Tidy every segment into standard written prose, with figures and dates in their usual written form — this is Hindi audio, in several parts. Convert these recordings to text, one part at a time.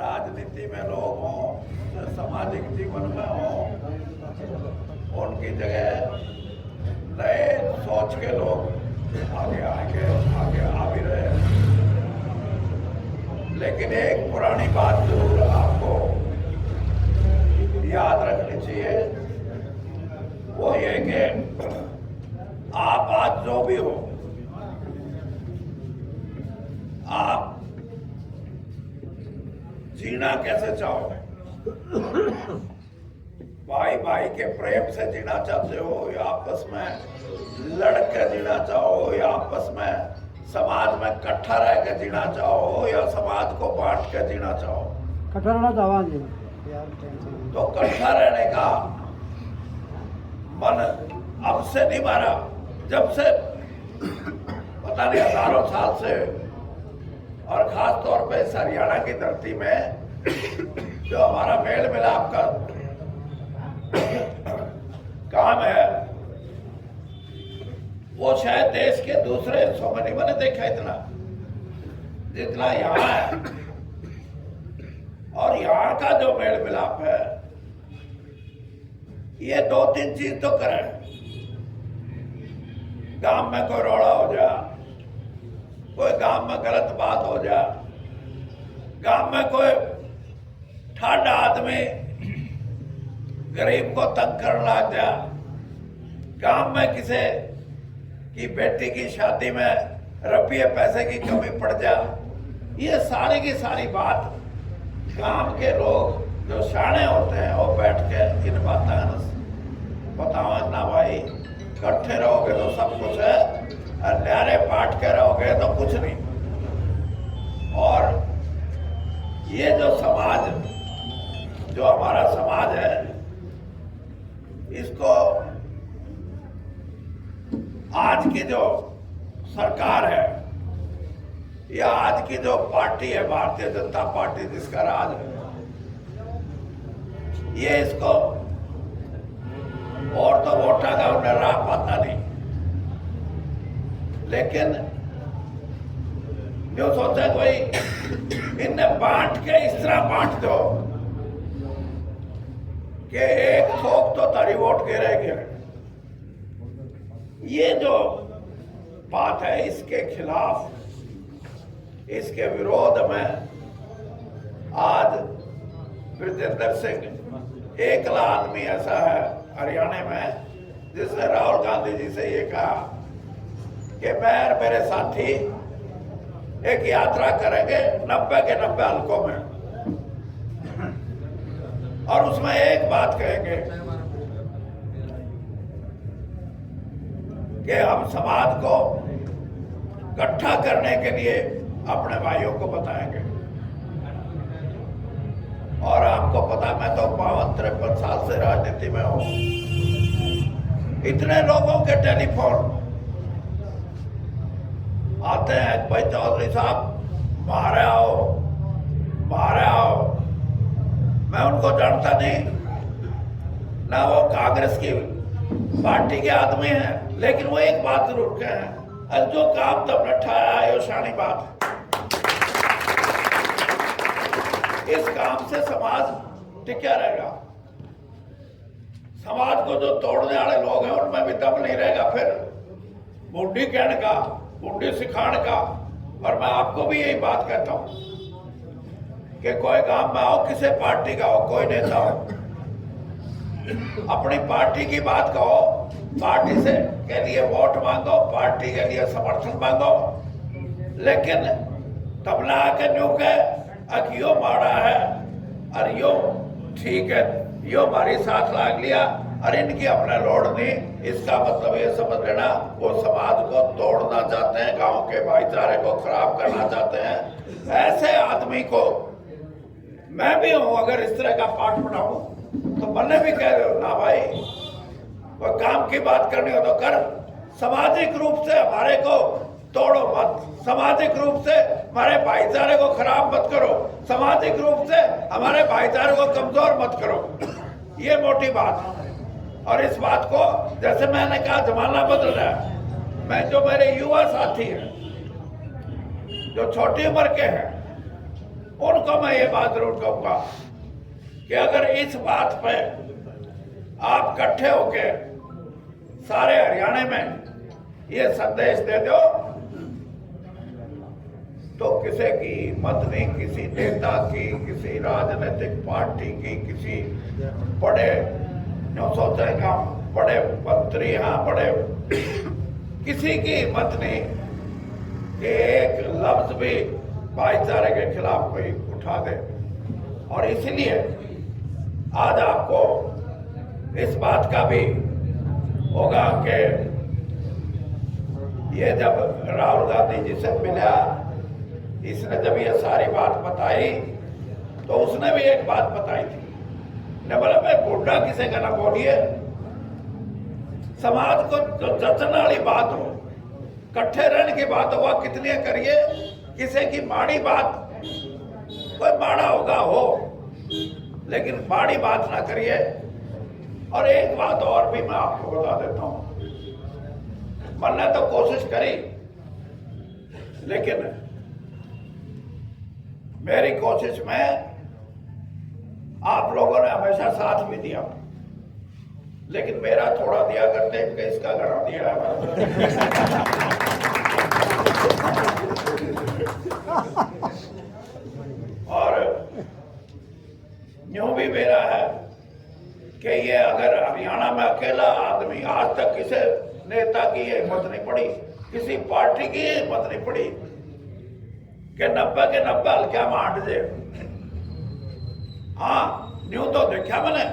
राजनीति में लोग हों, सामाजिक जीवन में हों, उनकी जगह नए सोच के लोग आगे आगे आगे आ भी रहे हैं। लेकिन एक पुरानी बात जरूर आपको याद रखनी चाहिए, वो ये कि आप आज जो भी हो, आप जीना कैसे चाहोगे? भाई भाई के प्रेम से जीना चाहते हो, या आपस में लड़ के जीना चाहो, या आपस में समाज में इकट्ठा रह के जीना चाहो, या समाज को बांट के जीना चाहो? इकट्ठा रहना चाहेंगे। तो इकट्ठा रहने का मन अब से नहीं मारा, जब से पता नहीं हजारों साल से, और खास तौर पे इस हरियाणा की धरती में जो हमारा मेल मिलाप का काम है, वो शायद देश के दूसरे हिस्सों में नहीं मैंने देखा इतना, जितना यहाँ है। और यहाँ का जो मेल मिलाप है, ये दो तीन चीज तो करें। गांव में कोई रोड़ा हो जा, कोई गांव में गलत बात हो जा, गांव में कोई ठाडा आदमी गरीब को तंग करने लग जा, गांव में किसी की बेटी की शादी में रुपये पैसे की कमी पड़ जा, ये सारी की सारी बात गांव के लोग जो शाणे होते हैं वो बैठ के इन बातें बताओ ना भाई, इकट्ठे रहोगे तो सब कुछ है, और न्यारे बांट के रहोगे तो कुछ नहीं। और ये जो समाज, जो हमारा समाज है, इसको आज की जो सरकार है, या आज की जो पार्टी है भारतीय जनता पार्टी जिसका राज है, ये इसको और तो वोटा का उन्हें राह पाता नहीं, लेकिन जो सोचा कि भाई इन्हें बांट के इस तरह बांट दो कि एक थोक तो तारी वोट गिरेगी। ये जो बात है, इसके खिलाफ, इसके विरोध में आज ब्रजेंद्र सिंह एकला आदमी ऐसा है हरियाणा में जिसने राहुल गांधी जी से ये कहा कि मैं और मेरे साथी एक यात्रा करेंगे 90 के 90 हलकों में, और उसमें एक बात कहेंगे कि हम समाज को इकट्ठा करने के लिए अपने भाइयों को बताएंगे। और आपको पता, मैं तो 52-53 साल से राजनीति में हूं, इतने लोगों के टेलीफोन आते हैं, भाई चौधरी साहब मारे आओ, मारे आओ। मैं उनको जानता नहीं ना, वो कांग्रेस की पार्टी के आदमी हैं, लेकिन वो एक बात जरूर कहें, जो काम तब नठाया है वो शानी बात है। इस काम से समाज टिका रहेगा। समाज को जो तोड़ने वाले लोग हैं उनमें भी दम नहीं रहेगा। फिर मुंडी कहने का, मुंडी सिखाने का। और मैं आपको भी यही बात कहता हूं कि कोई गांव में आओ, किसी पार्टी का हो, कोई नेता हो, अपनी पार्टी की बात कहो, पार्टी से के लिए वोट मांगो, पार्टी के लिए समर्थन मांगो, लेकिन तबला आके न्यू के यो माड़ा है और यो ठीक है, यो हमारी साथ लाग लिया और इनकी अपने लोड़ नहीं। इसका मतलब ये समझ लेना वो समाज को तोड़ना चाहते हैं, गांव के भाईचारे को खराब करना चाहते हैं। ऐसे आदमी को मैं भी हूं, अगर इस तरह का पाठ पढ़ाऊं तो मैंने भी कह रहे हो ना भाई, वो काम की बात करनी हो तो कर, सामाजिक रूप से हमारे को तोड़ो मत, सामाजिक रूप से हमारे भाईचारे को खराब मत करो, सामाजिक रूप से हमारे भाईचारे को कमजोर मत करो। ये मोटी बात है। और इस बात को, जैसे मैंने कहा, जमाना बदल रहा है। मैं जो मेरे युवा साथी हैं जो छोटी उम्र के हैं, उनको मैं ये बात जरूर कहूंगा कि अगर इस बात पे आप इकट्ठे होके सारे हरियाणा में ये संदेश दे दो तो किसी की हिम्मत नहीं, किसी नेता की, किसी राजनीतिक पार्टी की, किसी बड़े जो सोचेगा बड़े मंत्री, हाँ बड़े, किसी की हिम्मत नहीं कि एक लफ्ज भी भाईचारे के खिलाफ कोई उठा दे। और इसलिए आज आपको इस बात का भी होगा कि ये जब राहुल गांधी जी से मिला, इसने जब ये सारी बात बताई तो उसने भी एक बात बताई थी, ने बोला मैं बुढ़ा किसी का ना बोलिए, समाज को जो जचने वाली बात हो, इकट्ठे रहने की बात हो, वह कितनी करिए, किसी की माड़ी बात, कोई माड़ा होगा हो लेकिन माड़ी बात ना करिए। और एक बात और भी मैं आपको बता देता हूं, मैंने तो कोशिश करी लेकिन मेरी कोशिश में आप लोगों ने हमेशा साथ भी दिया, लेकिन मेरा थोड़ा दिया करते हैं, इसका घड़ा दिया है। और यूं भी मेरा है कि ये अगर हरियाणा में अकेला आदमी, आज तक किसी नेता की ये हिम्मत नहीं पड़ी, किसी पार्टी की ये हिम्मत नहीं पड़ी कि 90 के 90 हल्का में हट जाए। हाँ न्यू तो देखा मैंने,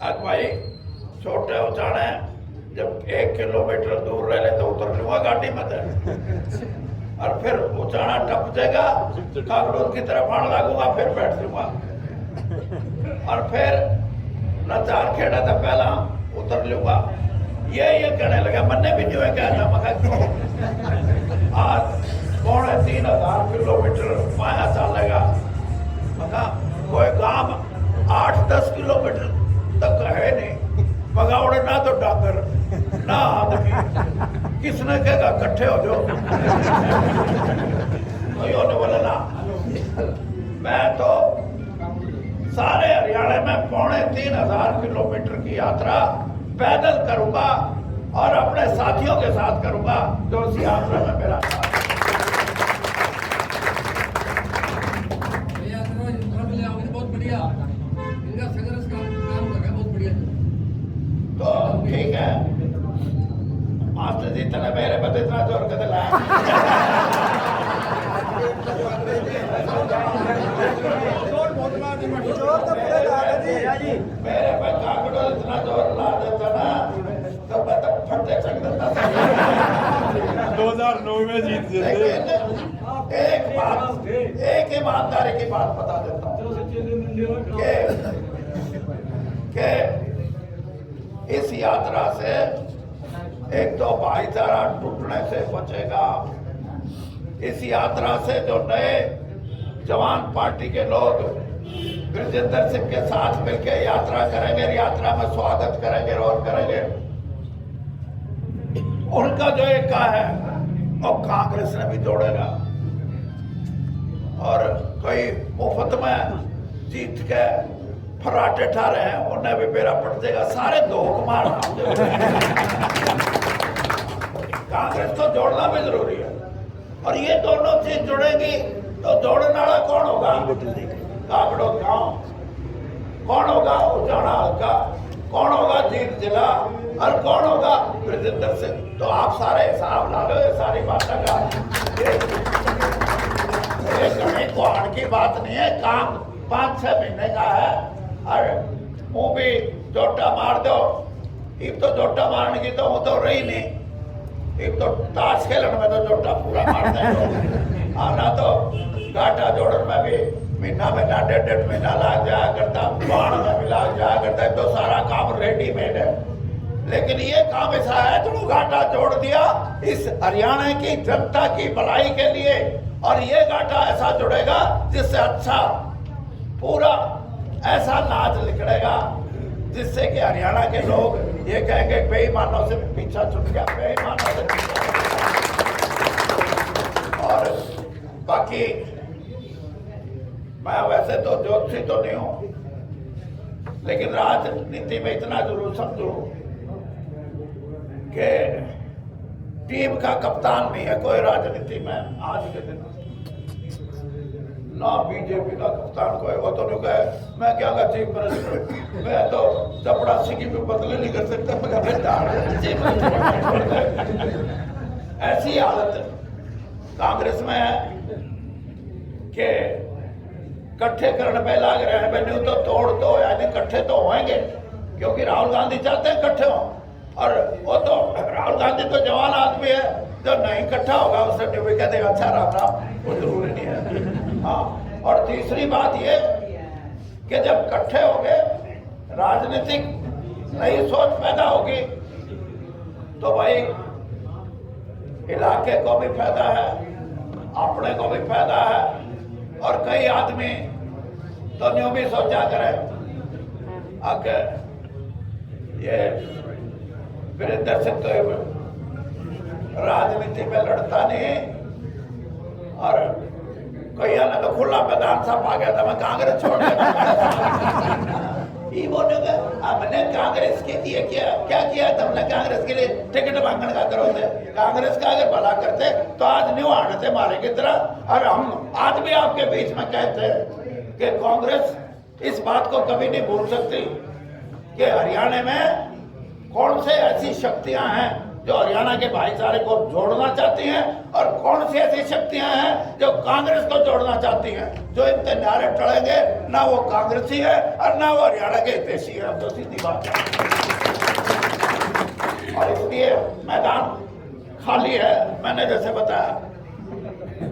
अब भाई छोटे उचाने जब 1 किलोमीटर दूर रह ले तो उतर लूंगा गाड़ी में और फिर उचाना टप जाएगा, कागड़ों की तरफ आने लगूंगा, फिर बैठ लूंगा और फिर न 4 खेड़ा था पहला उतर लूंगा। ये कहने लगा, मैंने भी जो है कहना मगर आज 3,500 किलोमीटर माया चलेगा, मगर कोई काम 8-10 किलोमीटर तक है नहीं, मगावड़े ना तो डांगर ना आदमी, किसने कहेगा इकट्ठे हो जाओ। तो बोला ना, मैं तो सारे हरियाणा में 3,500 किलोमीटर की यात्रा पैदल करूंगा और अपने साथियों के साथ करूंगा जो इस यात्रा में मेरा साथ। बहुत बढ़िया, इनका संघर्ष काम कर रहा है, बहुत बढ़िया। तो ठीक है, मास्टर जी इतना मेरे बदे इतना जोर कर दिला मेरे पे कागड़ो इतना जोर ला देता ना तो मैं तो फटे चक देता था। 2009 में जीत लेकिन एक बात, एक ईमानदारी की बात बता देता हूँ कि इस यात्रा से एक तो भाईचारा टूटने से बचेगा। इस यात्रा से जो नए जवान पार्टी के लोग ब्रजेंद्र सिंह के साथ मिलकर यात्रा करेंगे, यात्रा में स्वागत करेंगे और करेंगे, उनका जो एक का है और कांग्रेस ने भी जोड़ेगा। और कोई मुफ्त में जीत के फराटे ठा रहे हैं, उन्हें भी बेरा पड़ जाएगा, सारे दो कुमार। कांग्रेस को जोड़ना भी जरूरी है और ये दोनों चीज जुड़ेंगी तो जोड़ने वाला कौन होगा? कागड़ो गांव कौन होगा? उचाना हल्का कौन होगा? जीत जिला और कौन होगा? ब्रजेंद्र सिंह। तो आप सारे हिसाब ला लो, ये सारी बातें का एक गुहार की बात नहीं है, काम 5-6 महीने का है। और मुंह भी जोटा मार दो, एक तो जोटा मारने की तो वो तो रही नहीं, एक तो ताश खेलने में तो जोटा पूरा मारता है, आना तो घाटा जोड़न में भी महीना 1.5 महीना लग जाया करता, बाढ़ में भी लग जाया करता है, तो सारा काम रेडीमेड है। लेकिन ये काम ऐसा है जो घाटा जोड़ दिया इस हरियाणा की जनता की भलाई के लिए, और ये घाटा ऐसा जुड़ेगा जिससे अच्छा पूरा ऐसा नाच निकलेगा जिससे कि हरियाणा के लोग ये कहेंगे बेईमानों से पीछा छूट गया, बेईमानों से पीछा। और बाकी मैं वैसे तो ज्योतिषी तो नहीं हूं, लेकिन राजनीति में इतना जरूर समझू कि टीम का कप्तान नहीं है कोई राजनीति में आज के दिन। ना बीजेपी का कप्तान कोई, वो तो नहीं कहे मैं क्या का चीफ मिनिस्टर, मैं तो चपड़ासी की भी बदले नहीं कर सकता। ऐसी हालत कांग्रेस में है कि कट्ठे करने पे लग रहे हैं। मैंने तो तोड़ दो, यानी कट्ठे तो होंगे, क्योंकि राहुल गांधी चाहते हैं कट्ठे हो। और वो तो राहुल गांधी तो जवान आदमी है, जो नहीं इकट्ठा होगा उससे भी कहते अच्छा राम राम, वो जरूरी नहीं है। हाँ, और तीसरी बात ये कि जब इकट्ठे हो गए, राजनीतिक नई सोच पैदा होगी तो भाई इलाके को भी फायदा है, अपने को भी फायदा है। और कई आदमी तो न्यू भी सोचा करे आके ये वीरेंद्र सिंह तो राजनीति में लड़ता नहीं, और कोई ने तो खुला मैदान सा आ गया था मैं कांग्रेस छोड़ बोलेगा हमने कांग्रेस के लिए क्या किया तुमने कांग्रेस के लिए टिकट मांगने का करो थे। कांग्रेस का अगर भला करते तो आज न्यू आने मारे की तरह। और हम आज भी आपके बीच में कहते हैं कि कांग्रेस इस बात को कभी नहीं भूल सकती कि हरियाणा में कौन से ऐसी शक्तियां हैं जो हरियाणा के भाईचारे को जोड़ना चाहती हैं, और कौन सी ऐसी शक्तियां हैं जो कांग्रेस को जोड़ना चाहती हैं। जो इनके नारे टलेंगे ना वो कांग्रेसी है और ना वो हरियाणा के हितैषी है, तो सीधी बात है। और इसलिए मैदान खाली है। मैंने जैसे बताया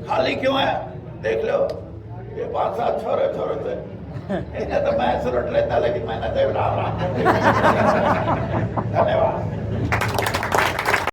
खाली क्यों है देख लो, ये 5-7 छोरे थे, इन्हें तो मैं सुरट लेता, लेकिन मैंने तो धन्यवाद।